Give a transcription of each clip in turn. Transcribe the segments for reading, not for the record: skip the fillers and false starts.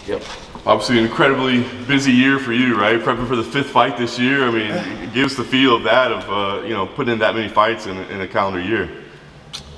Yep. Obviously, an incredibly busy year for you, right? Prepping for the 5th fight this year. I mean, it gives the feel of that, of you know, putting in that many fights in a calendar year.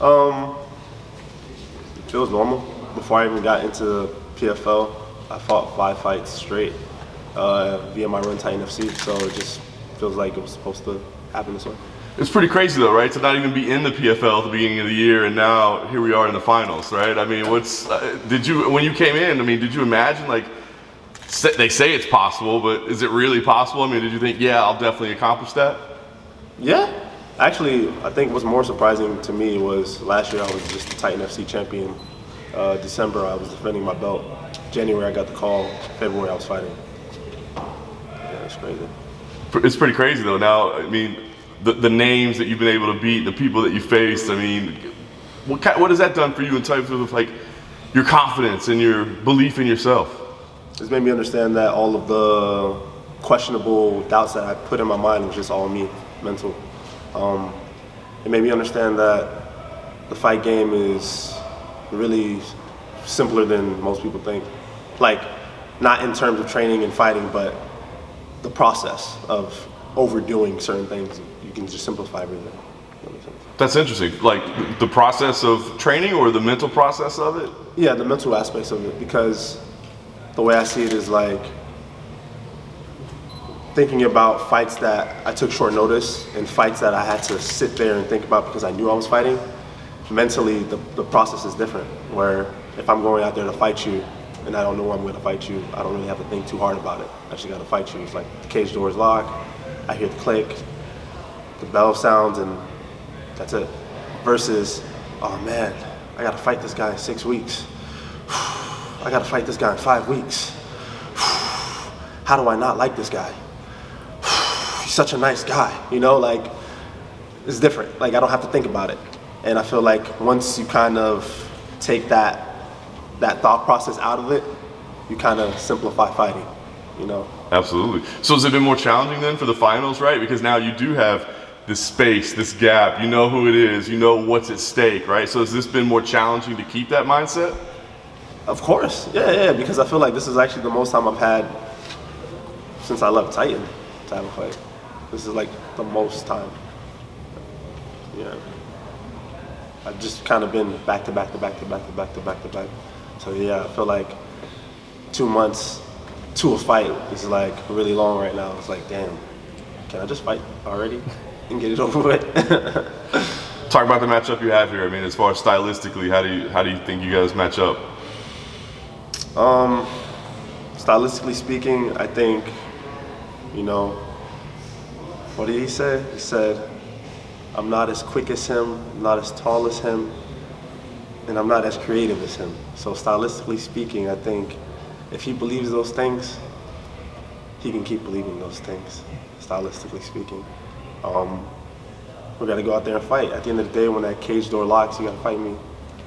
It feels normal. Before I even got into PFL, I fought 5 fights straight via my run Titan FC, so it just feels like it was supposed to happen this way. It's pretty crazy though, right? To not even be in the PFL at the beginning of the year, and now here we are in the finals, right? I mean, did you, when you came in, I mean, did you imagine, like, they say it's possible, but is it really possible? I mean, did you think, yeah, I'll definitely accomplish that? Yeah. Actually, I think what's more surprising to me was last year I was just the Titan FC champion. December I was defending my belt. January I got the call. February I was fighting. Yeah, it's crazy. It's pretty crazy though. Now, I mean, the names that you've been able to beat, the people that you faced, I mean, what has that done for you in terms of like your confidence and your belief in yourself? It's made me understand that all of the questionable doubts that I put in my mind was just all me, mental. It made me understand that the fight game is really simpler than most people think. Like, not in terms of training and fighting, but the process of overdoing certain things. You can just simplify everything. That makes sense. That's interesting. Like the process of training or the mental process of it? Yeah, the mental aspects of it, because the way I see it is like thinking about fights that I took short notice and fights that I had to sit there and think about because I knew I was fighting. Mentally, the process is different, where if I'm going out there to fight you and I don't know I'm going to fight you, I don't really have to think too hard about it. I just got to fight you. It's like the cage door is locked, I hear the click, the bell sounds, and that's it. Versus, oh man, I got to fight this guy in 6 weeks. I got to fight this guy in 5 weeks. How do I not like this guy? He's such a nice guy, you know, like, it's different. Like, I don't have to think about it. And I feel like once you kind of take that thought process out of it, you kind of simplify fighting, you know? Absolutely. So has it been more challenging then for the finals, right? Because now you do have this space, this gap, you know who it is, you know what's at stake, right? So has this been more challenging to keep that mindset? Of course, yeah, because I feel like this is actually the most time I've had since I left Titan to have a fight. This is like the most time. Yeah. I've just kind of been back to back to back to back to back to back to back. So yeah, I feel like 2 months to a fight is like really long right now. It's like, damn, can I just fight already and get it over with? Talk about the matchup you have here. I mean, as far as stylistically, how do you think you guys match up? Stylistically speaking, I think, you know, what did he say? He said, I'm not as quick as him, I'm not as tall as him, and I'm not as creative as him. So stylistically speaking, I think if he believes those things, he can keep believing those things, stylistically speaking. We gotta go out there and fight. At the end of the day, when that cage door locks, you gotta fight me.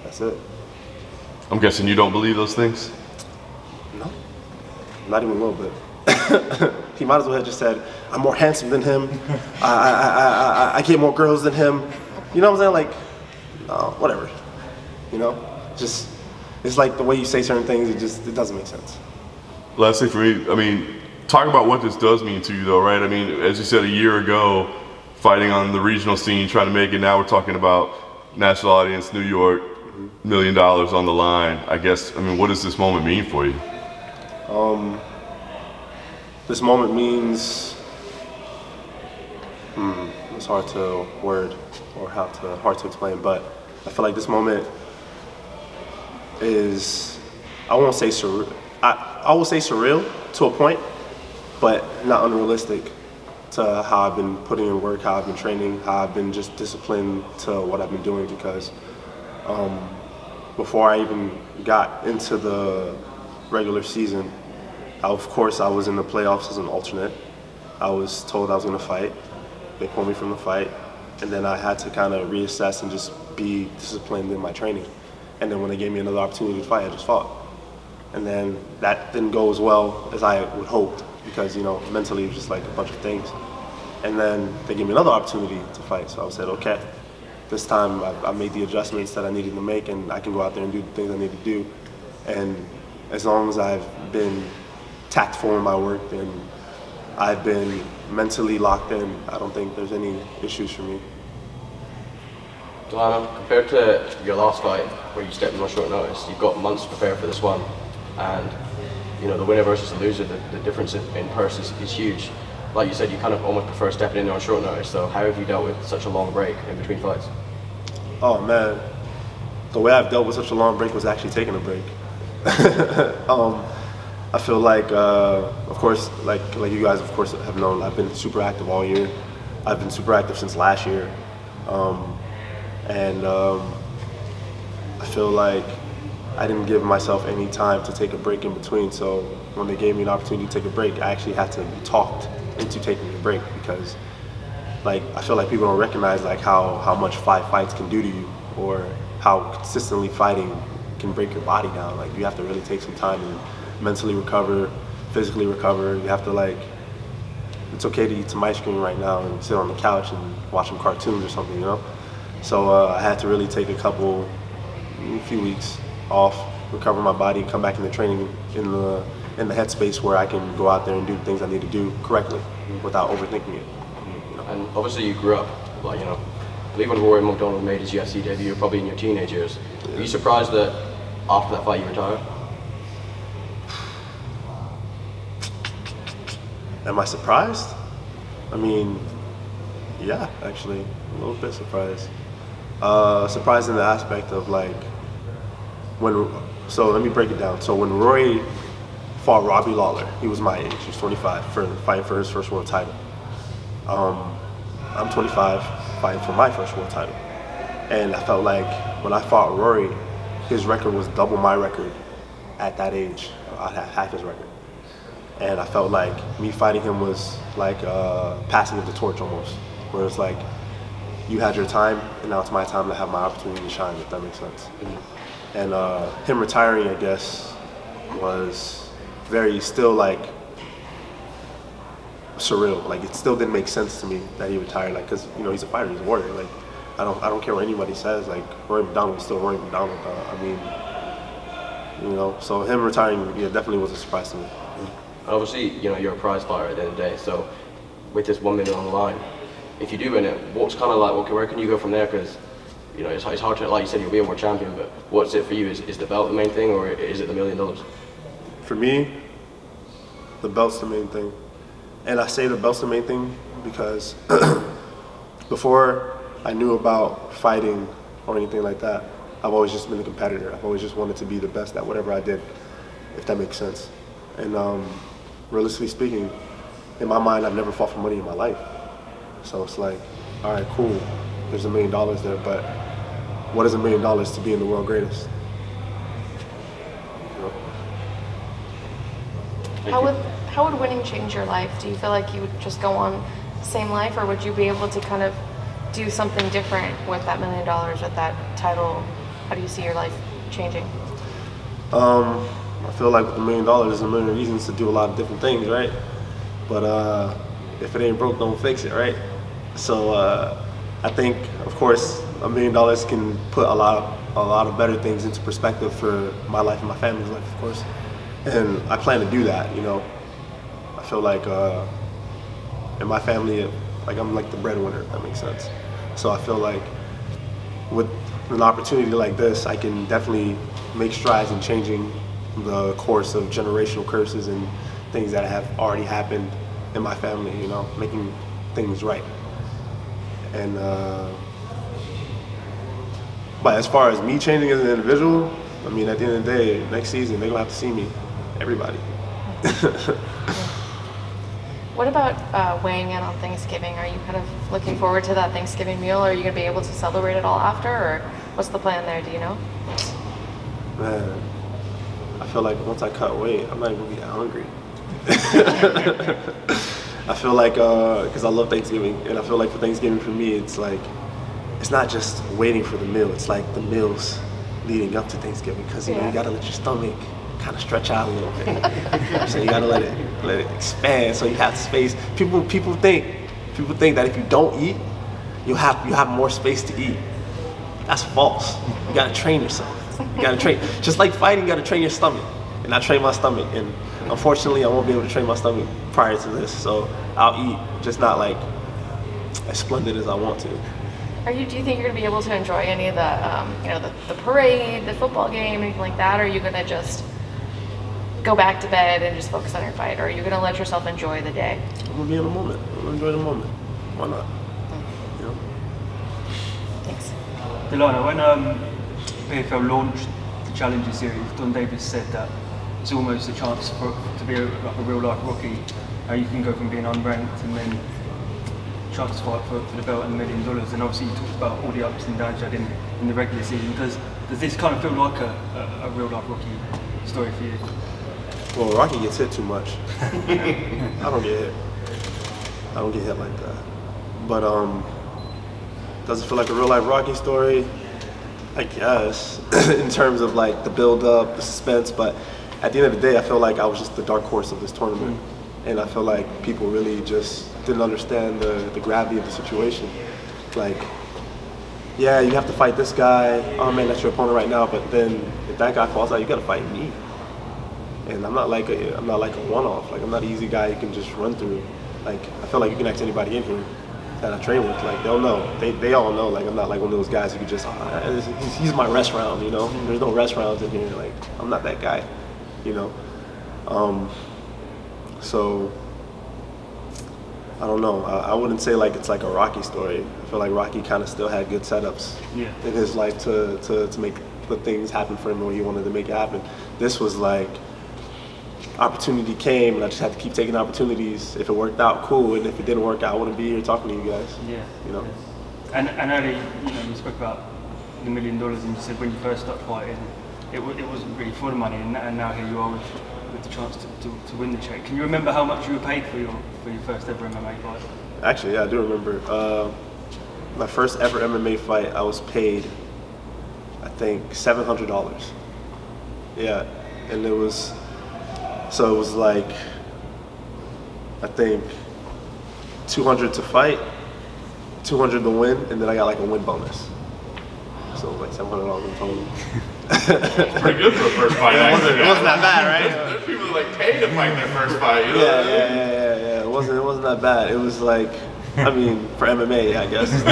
That's it. I'm guessing you don't believe those things? No, not even a little bit. He might as well have just said, I'm more handsome than him, I get more girls than him. You know what I'm saying? Like, no, whatever. You know? Just, it's like the way you say certain things, it doesn't make sense. Lastly for me, I mean, talk about what this does mean to you though, right? I mean, as you said, a year ago, fighting on the regional scene, trying to make it, now we're talking about national audience, New York, $1 million on the line. I guess, I mean, what does this moment mean for you? This moment means, it's hard to word or hard to explain, but I feel like this moment is, I won't say surreal, I will say surreal to a point, but not unrealistic to how I've been putting in work, how I've been training, how I've been just disciplined to what I've been doing, because before I even got into the regular season, of course, I was in the playoffs as an alternate. I was told I was going to fight. They pulled me from the fight. And then I had to kind of reassess and just be disciplined in my training. And then when they gave me another opportunity to fight, I just fought. And then that didn't go as well as I would hoped, because, you know, mentally it was just like a bunch of things. And then they gave me another opportunity to fight. So I said, okay, this time I made the adjustments that I needed to make, and I can go out there and do the things I need to do. And as long as I've been tactful in my work and I've been mentally locked in, I don't think there's any issues for me. Dilano, compared to your last fight, where you stepped in on short notice, you've got months to prepare for this one, and you know the winner versus the loser, the difference in purse is huge. Like you said, you kind of almost prefer stepping in there on short notice. So how have you dealt with such a long break in between fights? Oh man, the way I've dealt with such a long break was actually taking a break. I feel like, of course, like you guys, of course, have known, I've been super active all year. I've been super active since last year. I feel like I didn't give myself any time to take a break in between. So when they gave me an opportunity to take a break, I actually had to be talked into taking a break, because like I feel like people don't recognize like how much 5 fights can do to you, or how consistently fighting can break your body down. Like you have to really take some time and mentally recover, physically recover. You have to like, it's okay to eat some ice cream right now and sit on the couch and watch some cartoons or something, you know? So I had to really take a few weeks off, recover my body, come back into training in the headspace where I can go out there and do the things I need to do correctly without overthinking it. You know? And obviously you grew up, like, you know, I believe when Rory McDonald made his UFC debut, you were probably in your teenage years. Yeah. Are you surprised that after that fight you retired? Am I surprised? I mean, yeah, actually, a little bit surprised. Surprised in the aspect of like, so let me break it down. So when Rory fought Robbie Lawler, he was my age, he was 25, fighting for his first world title. I'm 25, fighting for my first world title. And I felt like when I fought Rory, his record was double my record at that age. I had half his record. And I felt like me fighting him was like passing of the torch almost, where it's like, you had your time, and now it's my time to have my opportunity to shine, if that makes sense. Mm-hmm. And him retiring, I guess, was still like surreal. Like it still didn't make sense to me that he retired, like, cause you know he's a fighter, he's a warrior. Like I don't care what anybody says. Like Rory McDonald is still Rory McDonald. I mean, you know, so him retiring, yeah, definitely was a surprise to me. Obviously, you know, you're a prize fighter at the end of the day, so with this 1 million on the line, if you do win it, what's kind of like, okay, where can you go from there? Because, you know, it's hard to, like you said, you'll be a world champion, but what's it for you? Is the belt the main thing, or is it the $1 million? For me, the belt's the main thing. And I say the belt's the main thing because before I knew about fighting or anything like that, I've always just been a competitor. I've always just wanted to be the best at whatever I did, if that makes sense. And realistically speaking, in my mind, I've never fought for money in my life. So it's like, all right, cool, there's $1 million there, but what is $1 million to be in the world greatest? You know? How would winning change your life? Do you feel like you would just go on the same life, or would you be able to kind of do something different with that $1 million, with that title? How do you see your life changing? I feel like with $1 million, there's a million reasons to do a lot of different things, right? But if it ain't broke, don't fix it, right? So I think, of course, $1 million can put a lot of better things into perspective for my life and my family's life, of course. And I plan to do that, you know. I feel like in my family, like I'm like the breadwinner, if that makes sense. So I feel like with an opportunity like this, I can definitely make strides in changing the course of generational curses and things that have already happened in my family, you know, making things right. And but as far as me changing as an individual, I mean, at the end of the day, next season they're gonna have to see me, everybody. What about weighing in on Thanksgiving? Are you kind of looking forward to that Thanksgiving meal? Are you gonna be able to celebrate it all after, or what's the plan there? Do you know? Man, I feel like once I cut weight, I'm not even gonna be that hungry. I feel like, because I love Thanksgiving, and I feel like for Thanksgiving for me, it's like, it's not just waiting for the meal, it's like the meals leading up to Thanksgiving, because you know, you gotta let your stomach kind of stretch out a little bit. So you gotta let it expand so you have space. People think that if you don't eat, you have more space to eat. That's false. You gotta train yourself. You gotta train. Just like fighting, you gotta train your stomach. and I train my stomach. And unfortunately, I won't be able to train my stomach prior to this, so I'll eat, just not like as splendid as I want to. Do you think you're gonna be able to enjoy any of the, the parade, the football game, anything like that? Or are you gonna just go back to bed and just focus on your fight? Or are you gonna let yourself enjoy the day? I'm gonna be in the moment. I'm gonna enjoy the moment. Why not? You know? Thanks. Dilano, when PFL launched the Challenger Series, Don Davis said that it's almost a chance to be like a real life Rocky. You can go from being unranked and then chance to fight for the belt and $1 million. And obviously you talked about all the ups and downs you had in the regular season. Does this kind of feel like a real life Rocky story for you? Well, Rocky gets hit too much. I don't get hit. I don't get hit like that. But does it feel like a real life Rocky story? I guess, in terms of like the build up, the suspense, but at the end of the day, I feel like I was just the dark horse of this tournament. And I feel like people really just didn't understand the gravity of the situation. Like, yeah, you have to fight this guy. Oh man, that's your opponent right now. But then if that guy falls out, you got to fight me. And I'm not like a one-off. Like, I'm not an easy guy you can just run through. Like, I feel like you can ask anybody in here that I train with. Like, they'll know. They all know. Like, I'm not like one of those guys who could just, he's my rest round, you know? There's no rest rounds in here. Like, I'm not that guy, you know? So, I don't know. I wouldn't say like it's like a Rocky story. I feel like Rocky kind of still had good setups in his life to make the things happen for him the way he wanted to make it happen. This was like, opportunity came and I just had to keep taking opportunities. If it worked out, cool, and if it didn't work out, I wouldn't be here talking to you guys. Yeah. You know? And earlier, you spoke about the $1 million and you said when you first started fighting, it wasn't really for the money, and now here you are with the chance to win the check. Can you remember how much you were paid for your first ever MMA fight? Actually, yeah, I do remember. My first ever MMA fight, I was paid, I think, $700. Yeah, and it was like, I think, 200 to fight, 200 to win, and then I got like a win bonus. So it was like $700 in total. Pretty good for a first fight. It wasn't that bad, right? There's people that like pay to fight their first fight. You know Yeah. It wasn't that bad. It was like, I mean, for MMA, I guess it's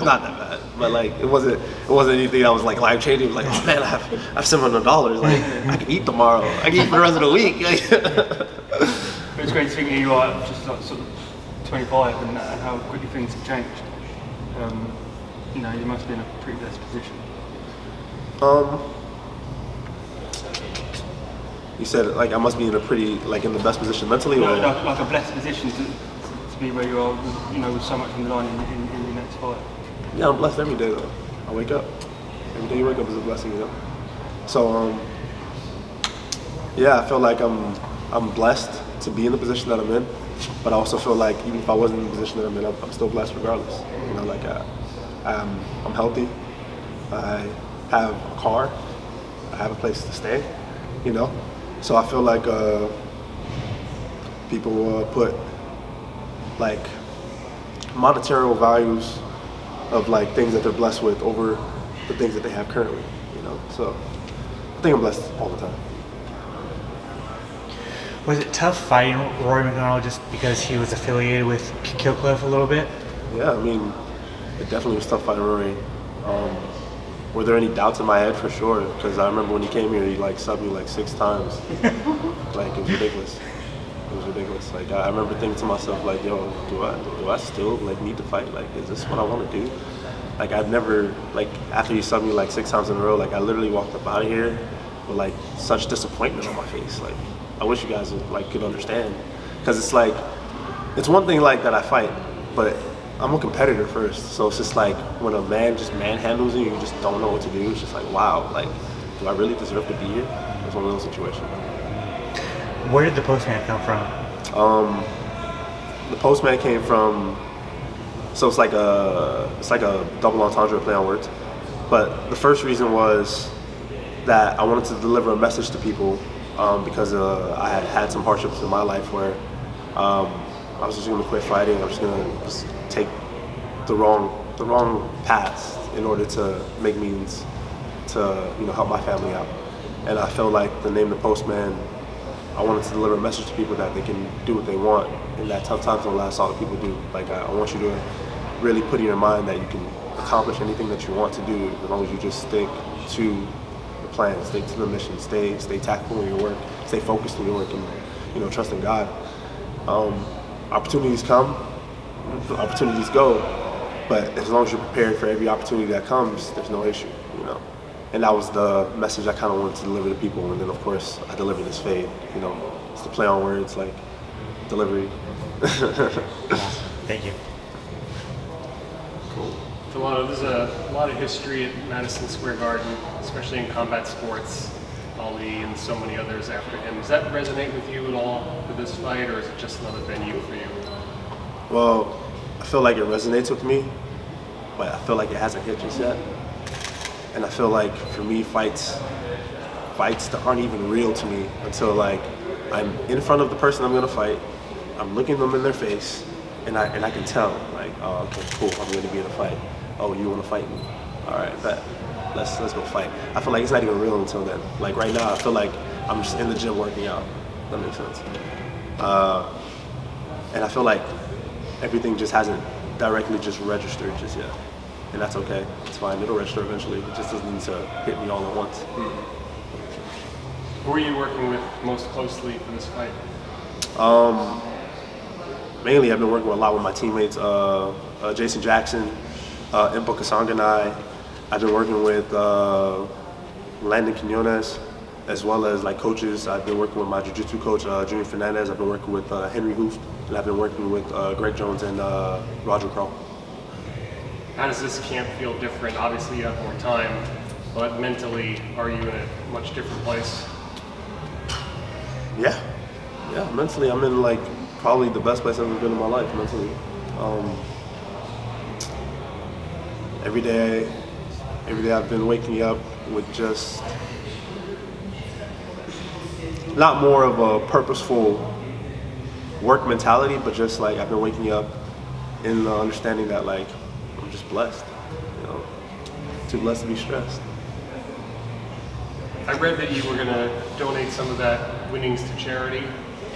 not that bad. But like, it wasn't anything that was like life changing. It was like, oh man, I have $700. Like, I can eat tomorrow. I can eat for the rest of the week. But it's great to think here you are, just like sort of 25, and how quickly things have changed. You know, you must be in a pretty blessed position. You said like I must be in a pretty, like in the best position mentally, no, or like a blessed position to be where you are, you know, with so much on the line in your next fight. Yeah, I'm blessed every day though. I wake up. Every day you wake up is a blessing, you know. So yeah, I feel like I'm blessed to be in the position that I'm in, but I also feel like even if I wasn't in the position that I'm in, I'm still blessed regardless. You know, like I'm healthy. I have a car. I have a place to stay. You know, so I feel like people put like monetary values of like things that they're blessed with over the things that they have currently. You know, so I think I'm blessed all the time. Was it tough fighting Rory McDonald just because he was affiliated with Killcliff a little bit? Yeah, I mean, it definitely was tough fighting Rory. Were there any doubts in my head? For sure, because I remember when he came here, he like subbed me like 6 times. Like, it was ridiculous. It was ridiculous. Like, I remember thinking to myself, like, yo, do I still like need to fight? Like, is this what I want to do? Like, I've never, like, after he subbed me like 6 times in a row, like, I literally walked up out of here with like such disappointment on my face. Like, I wish you guys like could understand, because it's like, it's one thing like that I fight, but I'm a competitor first, so it's just like when a man just manhandles you, you just don't know what to do. It's just like, wow, like, do I really deserve to be here? It's one of those situations. Where did the Postman come from? The Postman came from, so it's like a double entendre play on words. But the first reason was that I wanted to deliver a message to people because I had had some hardships in my life where I was just going to quit fighting. I was going to take the wrong paths in order to make means to, you know, help my family out. And I felt like the name the Postman, I wanted to deliver a message to people that they can do what they want, and that tough times don't last. All that people do. Like I want you to really put in your mind that you can accomplish anything that you want to do as long as you just stick to the plan, stick to the mission, stay tactical in your work, stay focused in your work, and trust in God. Opportunities come, opportunities go, but as long as you're prepared for every opportunity that comes, there's no issue. And that was the message I kind of wanted to deliver to people. And then of course I delivered this fade. It's the play on words, like delivery. Thank you. Cool. Dilano, there's a lot of history at Madison Square Garden, especially in combat sports. Ali and so many others after him. Does that resonate with you at all with this fight, or is it just another venue for you? Well, I feel like it resonates with me, but I feel like it hasn't hit just yet. And I feel like for me, fights that aren't even real to me until like I'm in front of the person I'm gonna fight, I'm looking them in their face, and I can tell like, oh, okay, cool, I'm gonna be in a fight. Oh, you wanna fight me? All right, bet. Let's go fight. I feel like it's not even real until then. Like right now, I feel like I'm just in the gym working out. That makes sense. And I feel like everything just hasn't directly just registered just yet. And that's okay. It's fine. It'll register eventually. It just doesn't need to hit me all at once. Who are you working with most closely for this fight? Mainly, I've been working a lot with my teammates, Jason Jackson, Impo Kasanganai. I've been working with Landon Quinones, as well as like coaches. I've been working with my jiu-jitsu coach, Junior Fernandez. I've been working with Henry Hooft, and I've been working with Greg Jones and Roger Crawl. How does this camp feel different? Obviously you have more time, but mentally, are you in a much different place? Yeah, mentally I'm in like probably the best place I've ever been in my life, mentally. Every day I've been waking up with just not more of a purposeful work mentality, but just like I've been waking up in the understanding that like I'm just blessed, too blessed to be stressed. I read that you were going to donate some of that winnings to charity.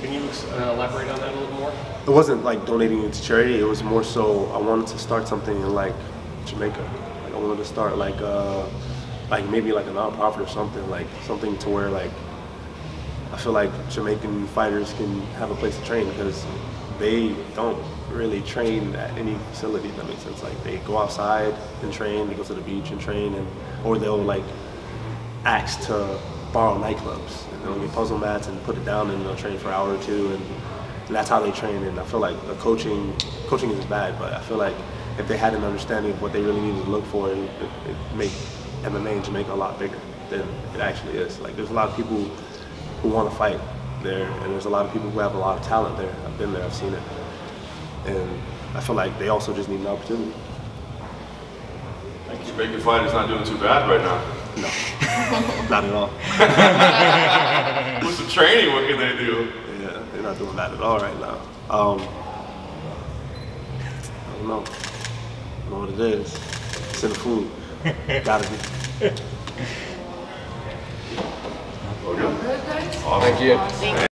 Can you elaborate on that a little more? It wasn't like donating it to charity. It was more so I wanted to start something in like Jamaica. Like I wanted to start like maybe like a nonprofit or something, like something to where like I feel like Jamaican fighters can have a place to train, because they don't really train at any facility, if that makes sense. Like they go outside and train, they go to the beach and train, or they'll like ask to borrow nightclubs, and they'll get puzzle mats and put it down, and they'll train for an hour or two, and that's how they train. And I feel like the coaching is bad, but I feel like if they had an understanding of what they really needed to look for, it make MMA in Jamaica a lot bigger than it actually is. Like there's a lot of people who want to fight there, and there's a lot of people who have a lot of talent there. I've been there, I've seen it, and I feel like they also just need an opportunity. Jamaican fighters not doing too bad right now. No, not at all. With some training, what can they do? Yeah, they're not doing bad at all right now. I don't know. I don't know what it is. It's in the food. Gotta be. Okay. Thank you.